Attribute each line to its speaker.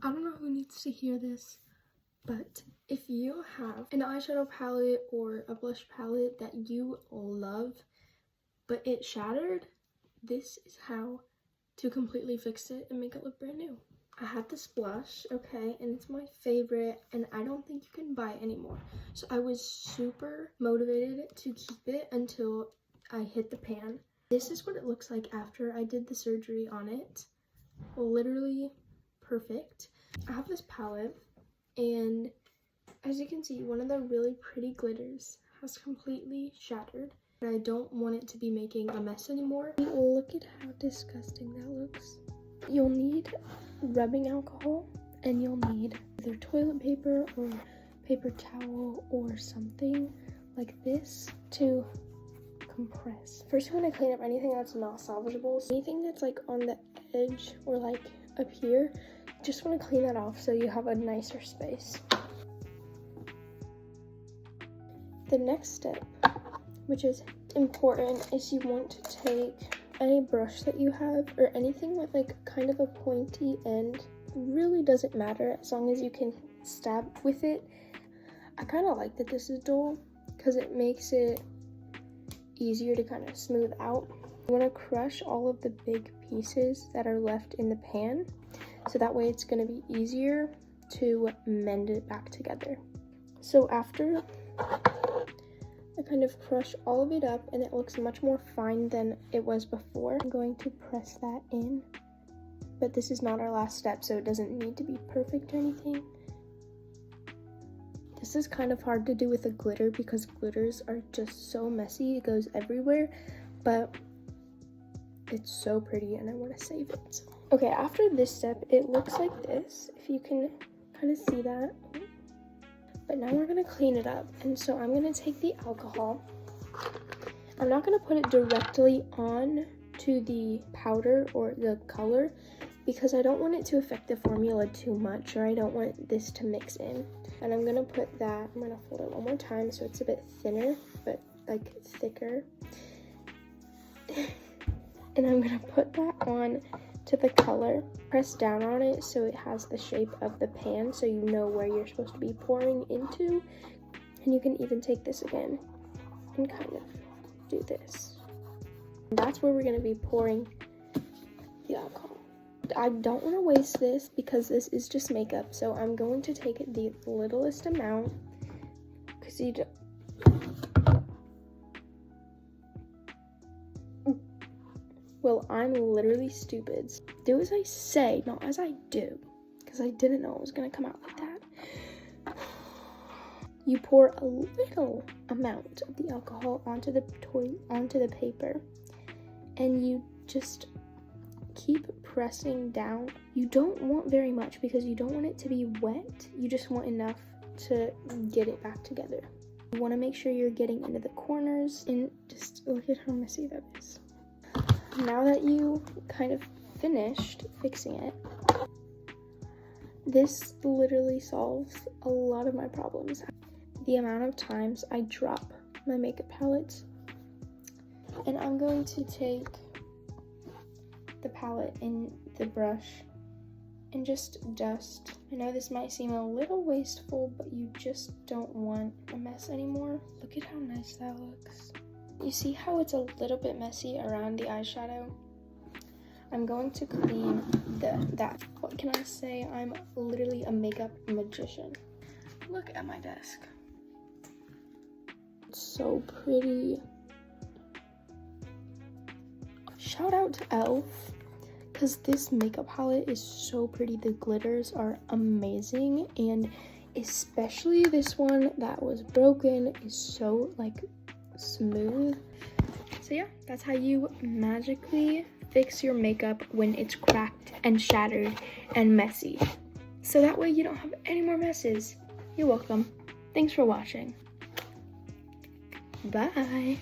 Speaker 1: I don't know who needs to hear this, but if you have an eyeshadow palette or a blush palette that you love, but it shattered, this is how to completely fix it and make it look brand new. I have this blush, okay, and it's my favorite, and I don't think you can buy it anymore. So I was super motivated to keep it until I hit the pan. This is what it looks like after I did the surgery on it. Literally perfect. I have this palette, and as you can see, one of the really pretty glitters has completely shattered. And I don't want it to be making a mess anymore. Look at how disgusting that looks. You'll need rubbing alcohol, and you'll need either toilet paper or paper towel or something like this to compress. First, I'm going to clean up anything that's not salvageable. So anything that's like on the edge or like up here, just want to clean that off so you have a nicer space. The next step, which is important, is you want to take any brush that you have or anything with like kind of a pointy end. Really doesn't matter as long as you can stab with it. I kind of like that this is dull because it makes it easier to kind of smooth out. You want to crush all of the big pieces that are left in the pan, so that way it's going to be easier to mend it back together. So after I kind of crush all of it up and it looks much more fine than it was before, I'm going to press that in. But this is not our last step, so it doesn't need to be perfect or anything. This is kind of hard to do with a glitter because glitters are just so messy. It goes everywhere, but it's so pretty and I want to save it. Okay, after this step, it looks like this, if you can kind of see that. But now we're going to clean it up, and so I'm going to take the alcohol. I'm not going to put it directly on to the powder or the color because I don't want it to affect the formula too much, or I don't want this to mix in. And I'm going to put that, I'm going to fold it one more time so it's a bit thinner, but like thicker. And I'm going to put that on to the color. Press down on it so it has the shape of the pan so you know where you're supposed to be pouring into. And you can even take this again and kind of do this. And that's where we're going to be pouring the alcohol. I don't want to waste this because this is just makeup, so I'm going to take the littlest amount because you don't. Well, I'm literally stupid. Do as I say, not as I do, because I didn't know it was going to come out like that. You pour a little amount of the alcohol onto the paper, and you just keep pressing down. You don't want very much because you don't want it to be wet. You just want enough to get it back together. You want to make sure you're getting into the corners, and just look at how messy that is. Now that you kind of finished fixing it, this literally solves a lot of my problems. The amount of times I drop my makeup palettes, and I'm going to take the palette and the brush and just dust. I know this might seem a little wasteful, but you just don't want a mess anymore. Look at how nice that looks. You see how it's a little bit messy around the eyeshadow? I'm going to clean that. What can I say? I'm literally a makeup magician. Look at my desk. It's so pretty. Shout out to e.l.f. because this makeup palette is so pretty. The glitters are amazing, and especially this one that was broken is so like smooth. So yeah, that's how you magically fix your makeup when it's cracked and shattered and messy, so that way you don't have any more messes. You're welcome. Thanks for watching. Bye.